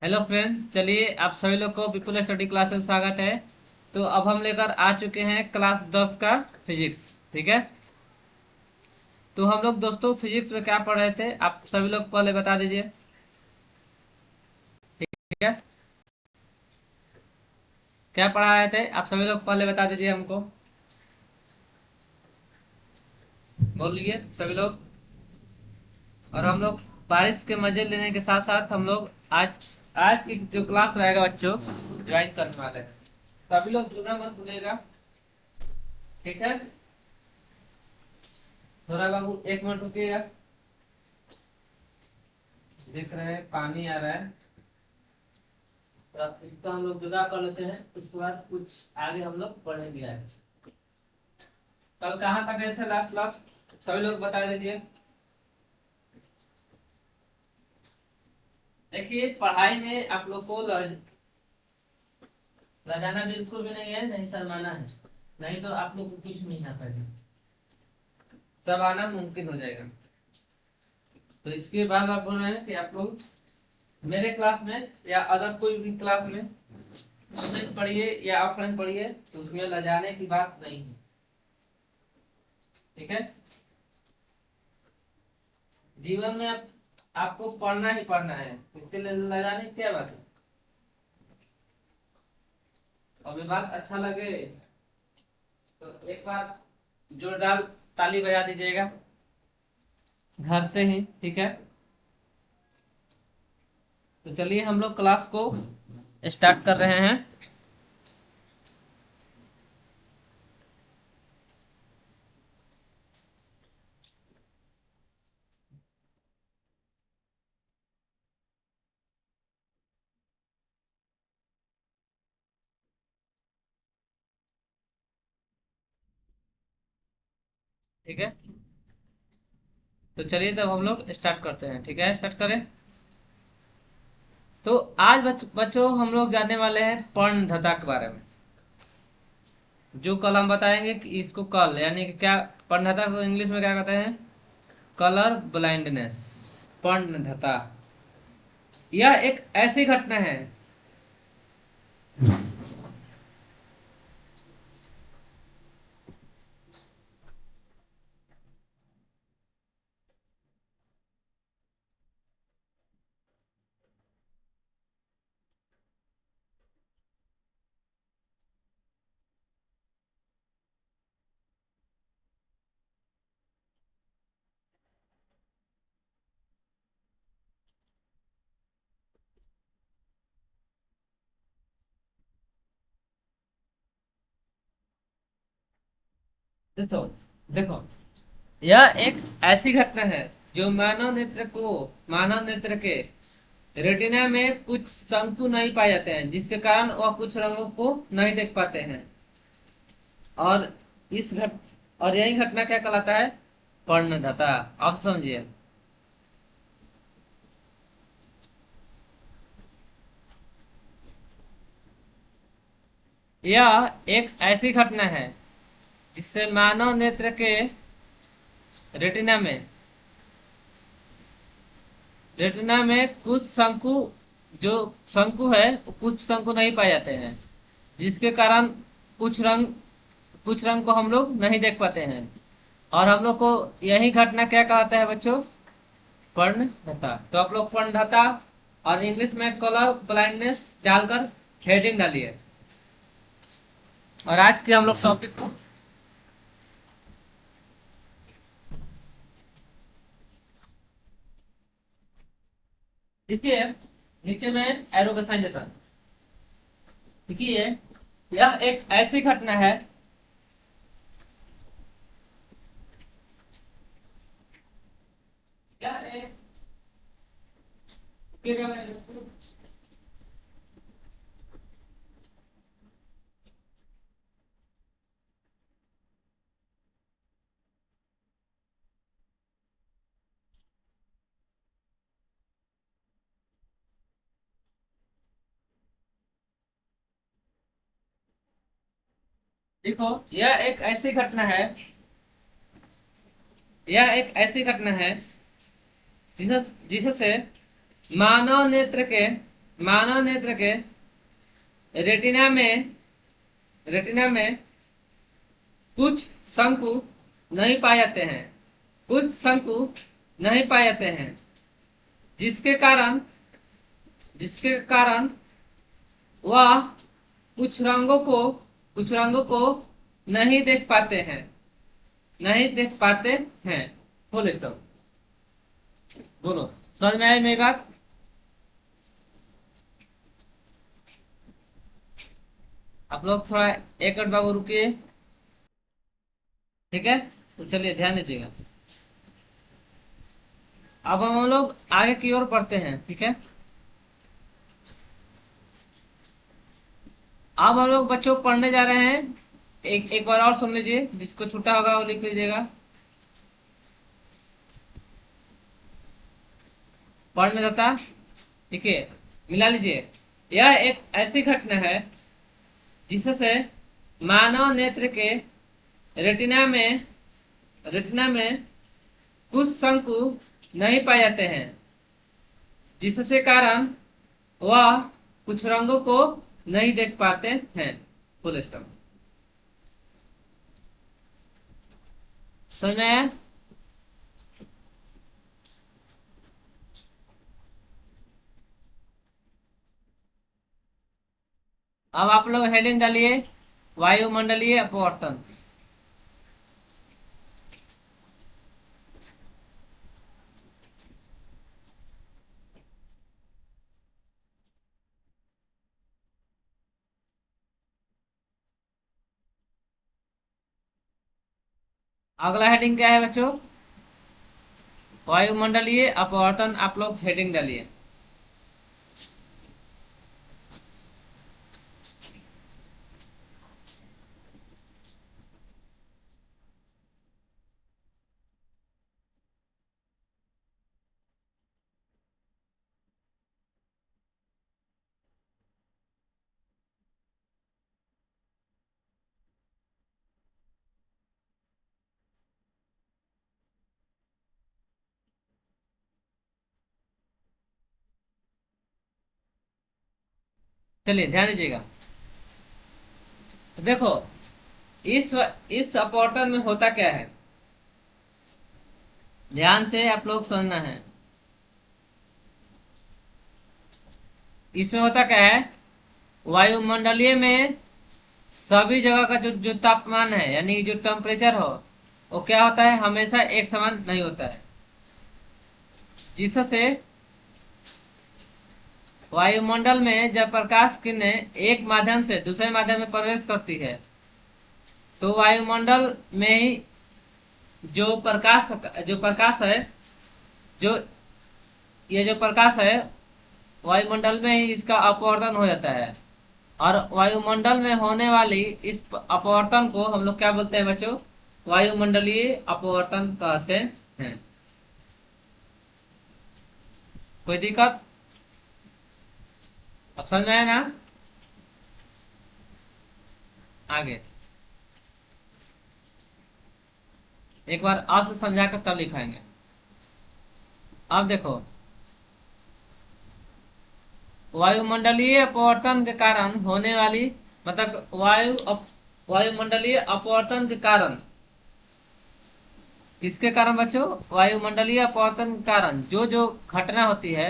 Hello friend, चलिए आप सभी लोग को पीपल स्टडी क्लास में स्वागत है। तो अब हम लेकर आ चुके हैं क्लास 10 का फिजिक्स। ठीक है। तो हम लोग दोस्तों फिजिक्स में क्या पढ़ रहे थे, आप सभी लोग पहले बता दीजिए। ठीक है। क्या पढ़ा रहे थे आप सभी लोग पहले बता दीजिए हमको। बोलिए सभी लोग। और हम लोग बारिश के मजे लेने के साथ साथ हम लोग आज आज की जो क्लास रहेगा बच्चों ज्वाइन करने वाले हैं। सभी लोग जुड़ना मत भूलिएगा। ठीक है। थोड़ा बाबू एक मिनट रुकिएगा। देख रहे हैं पानी आ रहा है। तो अब इसका हम लोग जुदा कर लेते हैं, उसके बाद कुछ आगे हम लोग पढ़ेंगे आज। कल कहाँ तक गए थे लास्ट क्लास, सभी लोग बता दीजिए। देखिए पढ़ाई में आप लोग को लजाना बिल्कुल भी नहीं है, नहीं शर्माना है। नहीं तो आप लोग को कुछ नहीं आता है। सब आना मुमकिन हो जाएगा। तो इसके बाद आप बोल रहे हैं कि आप लोग मेरे क्लास में या अदर कोई भी क्लास में ऑनलाइन पढ़िए या ऑफलाइन पढ़िए, तो उसमें लजाने की बात नहीं है। ठीक है। जीवन में आपको पढ़ना ही पढ़ना है, इसके लिए लगाने की क्या बात है। और ये बात अच्छा लगे तो एक बार जोरदार ताली बजा दीजिएगा घर से ही। ठीक है। तो चलिए हम लोग क्लास को स्टार्ट कर रहे हैं। ठीक है। तो चलिए तब हम लोग स्टार्ट करते हैं। ठीक है, स्टार्ट करें। तो आज बच्चों हम लोग जानने वाले हैं पर्णधता के बारे में। जो कल हम बताएंगे कि इसको कल यानी कि क्या, पर्णधता को इंग्लिश में क्या कहते हैं, कलर ब्लाइंडनेस। पर्णधता यह एक ऐसी घटना है। देखो देखो, यह एक ऐसी घटना है जो मानव नेत्र के रेटिना में कुछ शंकु नहीं पाए जाते हैं, जिसके कारण वह कुछ रंगों को नहीं देख पाते हैं। और इस घट और यही घटना क्या कहलाता है, पर्णधता। आप समझिए। यह एक ऐसी घटना है जिससे मानव नेत्र के रेटिना में कुछ शंकु, जो शंकु है, कुछ शंकु नहीं पाए जाते हैं, जिसके कारण कुछ रंग कुछ रंग को हम लोग नहीं देख पाते हैं। और हम लोग को यही घटना क्या कहता है बच्चों, पर्णधता। तो आप लोग पर्णधता और इंग्लिश में कलर ब्लाइंडनेस डालकर हेडिंग डालिए। और आज के हम लोग टॉपिक को देखिए, नीचे में एरो का साइन देता हूं। देखिए, यह एक ऐसी घटना है। यह एक देखो, यह एक ऐसी घटना है जिससे मानव नेत्र के मानव नेत्र के रेटिना में रेटिना में कुछ शंकु नहीं पाए जाते हैं, कुछ शंकु नहीं पाए जाते हैं, जिसके कारण जिसके कारण वह कुछ रंगों को नहीं देख पाते हैं, नहीं देख पाते हैं। Full stop. बोलो, समझ में आई मेरी बात? आप लोग थोड़ा एक मिनट बाबू रुकिए। ठीक है, तो चलिए ध्यान दीजिएगा। अब हम लोग आगे की ओर बढ़ते हैं। ठीक है, अब हम लोग बच्चों पढ़ने जा रहे हैं। एक एक बार और सुन लीजिए, जिसको छूटा होगा वो लिख लीजिएगा। पढ़ने जाता, देखिए, मिला लीजिए। यह एक ऐसी घटना है जिससे मानव नेत्र के रेटिना में रेटिना में कुछ शंकु नहीं पाए जाते हैं, जिससे कारण वह कुछ रंगों को नहीं देख पाते हैं। Full stop. समझ में आया? अब आप लोग हेडिंग डालिए, वायुमंडलीय अपवर्तन। अगला हेडिंग क्या है बच्चों? वायुमंडलीय अपवर्तन। आप लोग हेडिंग डालिए। चलिए ध्यान दीजिएगा। तो देखो, इस इस अपवर्तन में होता क्या है, ध्यान से आप लोग सुनना है। इसमें होता क्या है, वायुमंडलीय में सभी जगह का जो तापमान है, यानी जो टेम्परेचर हो, वो क्या होता है, हमेशा एक समान नहीं होता है। जिससे वायुमंडल में जब प्रकाश किरणें एक माध्यम से दूसरे माध्यम में प्रवेश करती है, तो वायुमंडल में ही जो प्रकाश है, जो ये जो प्रकाश है, वायुमंडल में ही इसका अपवर्तन हो जाता है। और वायुमंडल में होने वाली इस अपवर्तन को हम लोग क्या बोलते हैं बच्चों? वायुमंडलीय अपवर्तन कहते हैं। कोई दिक्कत? अब समझ में आया ना? आगे एक बार आपसे समझा कर तब लिखाएंगे। अब देखो, वायुमंडलीय अपवर्तन के कारण होने वाली, मतलब वायुमंडलीय अपवर्तन के कारण, किसके कारण बच्चों? वायुमंडलीय अपवर्तन के कारण जो जो घटना होती है,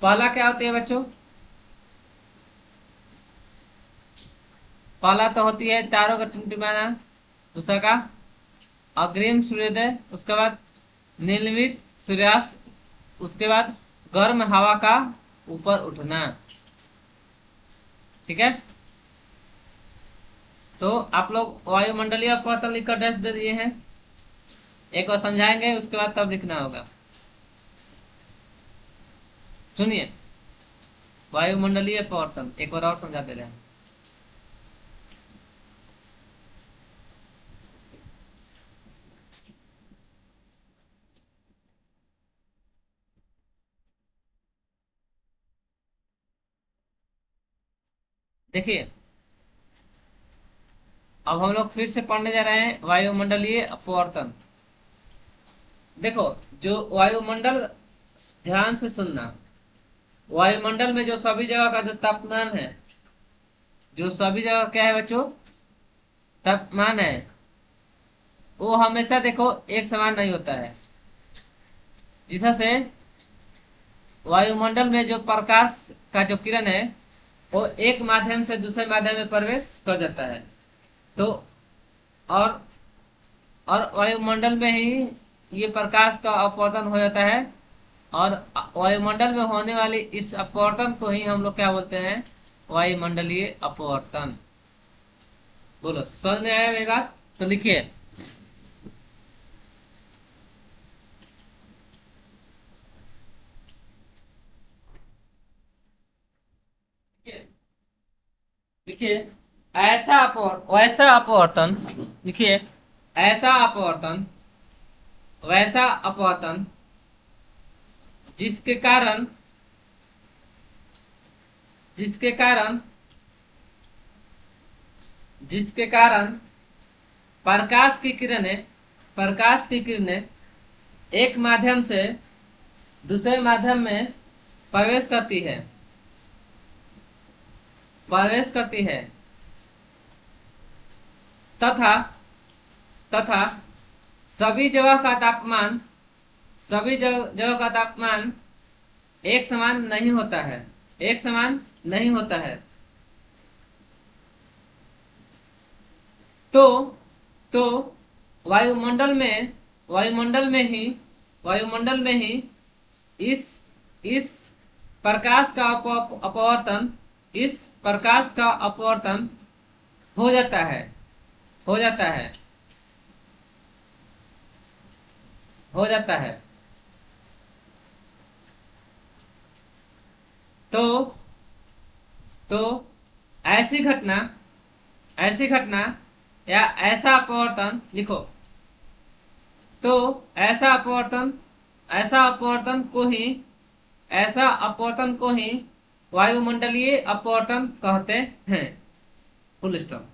पहला क्या होती है बच्चों? पहला तो होती है तारों का टिमटिमाना, दूसरा का अग्रिम सूर्योदय, उसके बाद नीलमित सूर्यास्त, उसके बाद गर्म हवा का ऊपर उठना। ठीक है, तो आप लोग वायुमंडलीय अपवर्तन लिखकर डैश दे दिए हैं। एक बार समझाएंगे, उसके बाद तब लिखना होगा। सुनिए, वायुमंडलीय अपवर्तन एक बार और समझा दे रहे हैं। देखिए, अब हम लोग फिर से पढ़ने जा रहे हैं वायुमंडलीय अपवर्तन। देखो, जो वायुमंडल, ध्यान से सुनना, वायुमंडल में जो सभी जगह का जो तापमान है, जो सभी जगह क्या है बच्चों, तापमान है, वो हमेशा देखो एक समान नहीं होता है। जिससे वायुमंडल में जो प्रकाश का जो किरण है, वो एक माध्यम से दूसरे माध्यम में प्रवेश कर जाता है। तो और और वायुमंडल में ही ये प्रकाश का अपवर्तन हो जाता है। और वायुमंडल में होने वाली इस अपवर्तन को ही हम लोग क्या बोलते हैं, वायुमंडलीय अपवर्तन। बोलो समझ में आया मेरी बात? तो लिखिए। लिखिए वैसा अपवर्तन। लिखिए, ऐसा अपवर्तन, वैसा अपवर्तन जिसके कारण जिसके कारण जिसके कारण प्रकाश की किरणें एक माध्यम से दूसरे माध्यम में प्रवेश करती है प्रवेश करती है तथा तथा सभी जगह का तापमान जगह का तापमान एक समान नहीं होता है। एक समान नहीं होता है। तो तो वायुमंडल में ही वायुमंडल में ही इस इस प्रकाश का अपवर्तन इस प्रकाश का अपवर्तन हो जाता है हो जाता है हो जाता है। तो तो ऐसी घटना ऐसी घटना या ऐसा अपवर्तन लिखो। तो ऐसा अपवर्तन ऐसा अपवर्तन को ही ऐसा अपवर्तन को ही वायुमंडलीय अपवर्तन कहते हैं। Full stop.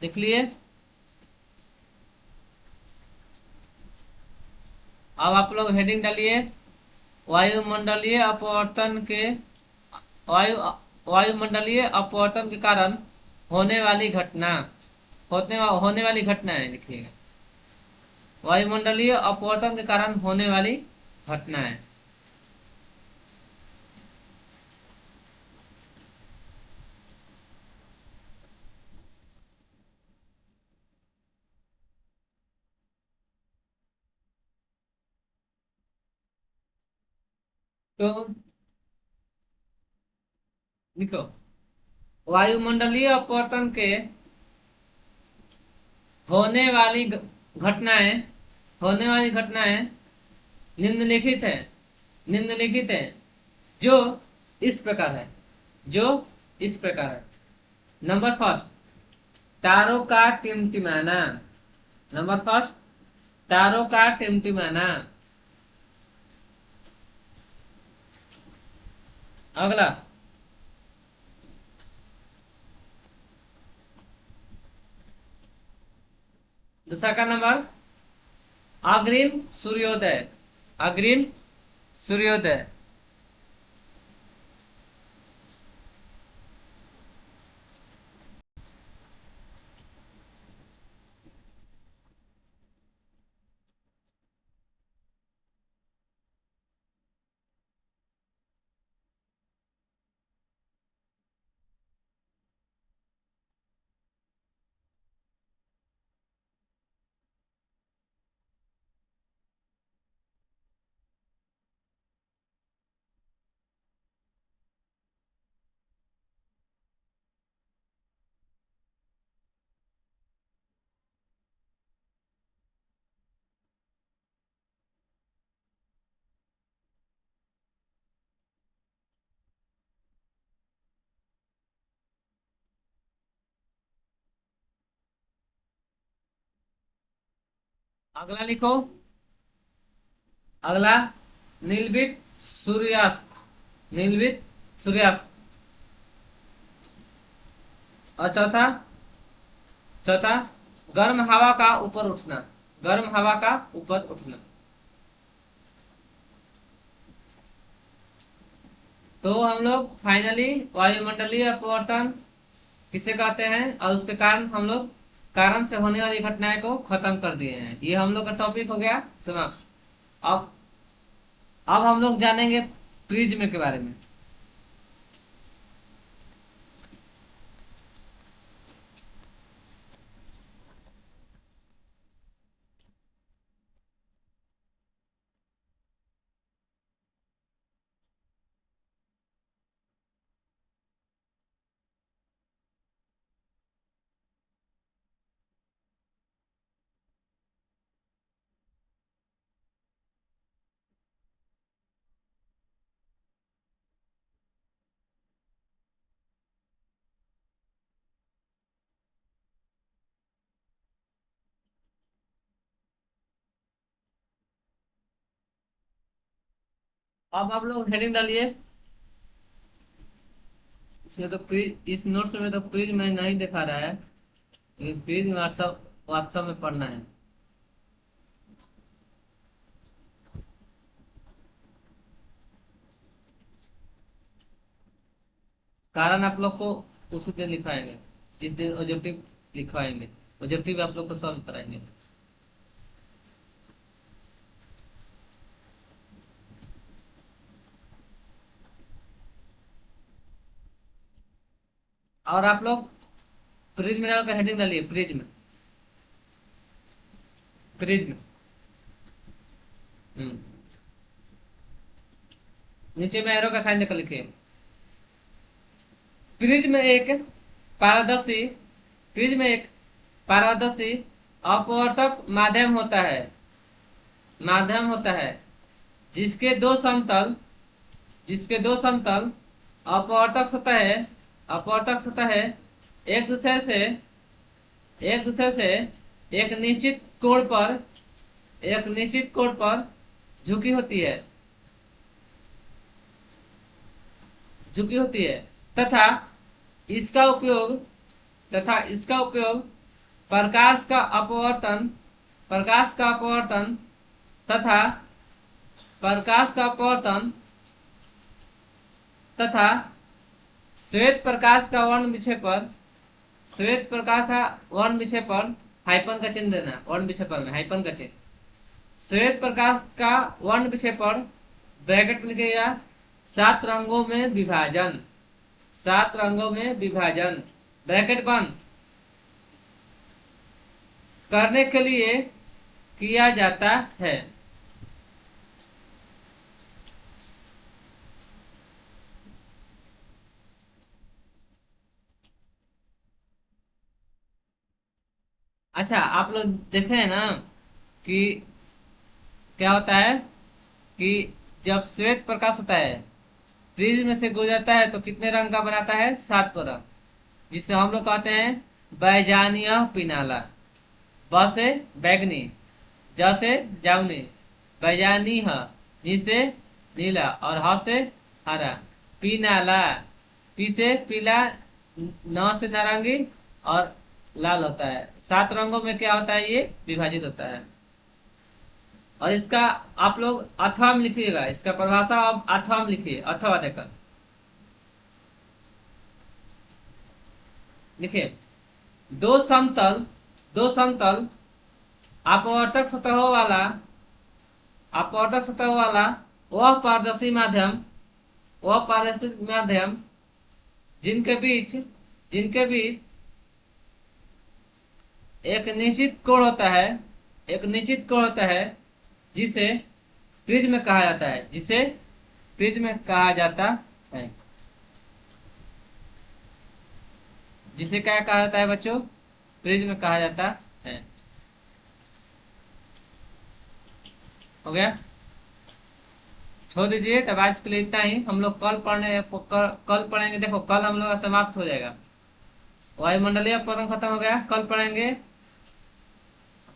लिख लिए। अब आप लोग हेडिंग डालिए, वायुमंडलीय अपवर्तन के वायु वायुमंडलीय अपवर्तन के कारण होने वाली घटना होने वाली घटनाएं लिखिएगा। वायुमंडलीय अपवर्तन के कारण होने वाली घटनाएं। तो लिखो, वायुमंडलीय अपवर्तन के होने वाली घटनाएं होने वाली घटनाएं निम्नलिखित है निम्नलिखित है जो इस प्रकार है जो इस प्रकार है। नंबर फर्स्ट, तारों का टिमटिमाना। नंबर फर्स्ट, तारों का टिमटिमाना। अगला, दूसरा का नंबर, अग्रिम सूर्योदय। अग्रिम सूर्योदय। अगला लिखो। अगला, नीलबित सूर्यास्त। नीलबित सूर्यास्त। और चौथा, गर्म हवा का ऊपर उठना। गर्म हवा का ऊपर उठना। तो हम लोग फाइनली वायुमंडलीय अपवर्तन किसे कहते हैं और उसके कारण हम लोग कारण से होने वाली घटनाएं को खत्म कर दिए हैं। ये हम लोग का टॉपिक हो गया समाप्त। अब अब हम लोग जानेंगे प्रिज्म के बारे में। अब आप लोग हेडिंग डालिए। इसमें तो प्रिज, इस नोट्स में तो प्रिज में नहीं दिखा रहा है, लेकिन प्रिज में व्हाट्सअप व्हाट्सअप में पढ़ना है। कारण आप लोग को उसी दिन लिखवाएंगे जिस दिन ऑब्जेक्टिव लिखवाएंगे। ऑब्जेक्टिव आप लोग को सॉल्व कराएंगे। और आप लोग प्रिज्म नाम का हेडिंग डालिए। Prism, prism. हम्म। नीचे में एरो का साइन देकर लिखिए। प्रिज्म एक पारदर्शी प्रिज्म एक पारदर्शी अपवर्तक माध्यम होता है जिसके दो समतल जिसके दो समतल अपवर्तक सतह अपवर्तक सतह एक दूसरे से एक दूसरे से एक निश्चित कोण पर एक निश्चित कोण पर झुकी होती है झुकी होती है तथा इसका उपयोग इसका उपयोग प्रकाश का अपवर्तन प्रकाश का अपवर्तन तथा प्रकाश का अपवर्तन तथा श्वेत प्रकाश का वर्ण विक्षेपण श्वेत प्रकाश का वर्ण विक्षेपण हाइपन का चिन्ह देना। वर्ण विक्षेपण में हाइपन का चिन्ह। श्वेत प्रकाश का वर्ण विक्षेपण ब्रैकेट में लिखिएगा 7 रंगों में विभाजन 7 रंगों में विभाजन ब्रैकेट बंद करने के लिए किया जाता है। अच्छा, आप लोग देखे हैं ना कि क्या होता है कि जब श्वेत प्रकाश होता है प्रिज्म में से गुजरता है तो कितने रंग का बनाता है? 7 को रंग, जिसे हम लोग कहते हैं बैजानीय पिनाला। ब से बैगनी, ज से जामुनी, बैजानी ह, नी से नीला और ह से हरा। पिनाला, पी से पीला, न से नारंगी और लाल होता है। 7 रंगों में क्या होता है? ये विभाजित होता है। और इसका आप लोग अथवा में लिखिएगा। इसका परिभाषा आप अथवा में लिखिए, अथवा देकर लिखिए। दो समतल दो समतल अपवर्तक सतहों वाला अपवर्तक सतहों वाला वह पारदर्शी माध्यम जिनके बीच जिनके बीच एक निश्चित कोण होता है एक निश्चित कोण होता है जिसे प्रिज्म कहा जाता है जिसे प्रिज्म कहा जाता है जिसे क्या कहा जाता है बच्चों? प्रिज्म कहा जाता है। हो गया? छोड़ दीजिए, तब आज के लिए इतना ही। हम लोग कल पढ़ेंगे। देखो, कल हम लोग का समाप्त हो जाएगा। वायुमंडलीय अपवर्तन खत्म हो गया।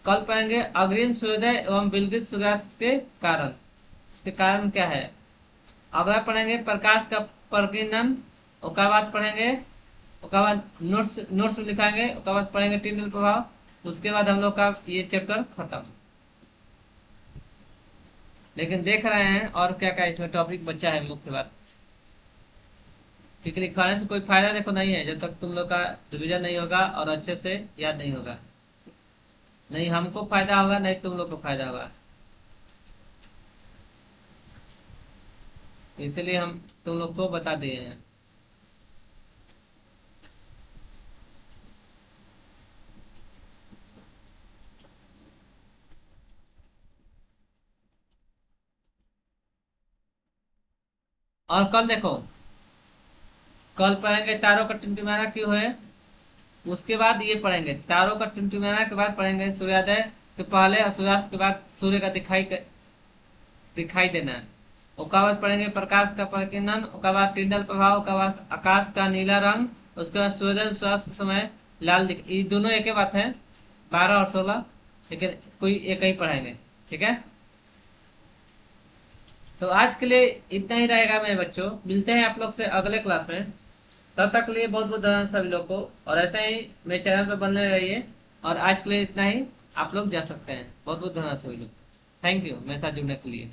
कल पढ़ेंगे अग्रिम सूर्योदय एवं विलगित सूर्यास्त के कारण। इसके कारण क्या है? अगला पढ़ेंगे प्रकाश का प्रकीर्णन। उसके बाद पढ़ेंगे उसके बाद नोट्स लिखाएंगे। उसके बाद पढ़ेंगे टिंडल प्रभाव। उसके बाद हम लोग का ये चैप्टर खत्म। लेकिन देख रहे हैं और क्या क्या इसमें टॉपिक बचा है। मुख्य बात क्योंकि लिखवाने से कोई फायदा देखो नहीं है, जब तक तुम लोग का रिवीजन नहीं होगा और अच्छे से याद नहीं होगा। नहीं हमको फायदा होगा, नहीं तुम लोग को फायदा होगा। इसलिए हम तुम लोग को बता दिए हैं। और कल देखो, कल पढ़ेंगे तारों का टिमटिमाना क्यों है। उसके बाद ये पढ़ेंगे, तारों का टिमटिमाना के बाद पढ़ेंगे सूर्योदय के पहले और सूर्यास्त के बाद सूर्य का दिखाई देना है। उसके बाद पढ़ेंगे प्रकाश का प्रकीर्णन, उसके बाद टिंडल प्रभाव, उसके बाद आकाश का नीला रंग, उसके बाद सूर्योदय सूर्यास्त के समय लाल दिख, ये दोनों एक ही बात है, 12 और 16, लेकिन कोई एक ही पढ़ेंगे। ठीक है, तो आज के लिए इतना ही रहेगा मेरे बच्चों, मिलते हैं आप लोग से अगले क्लास में। तब तक के लिए बहुत बहुत धन्यवाद सभी लोग को, और ऐसे ही मेरे चैनल पर बने रहिए। और आज के लिए इतना ही, आप लोग जा सकते हैं। बहुत बहुत धन्यवाद सभी लोग, थैंक यू मेरे साथ जुड़ने के लिए।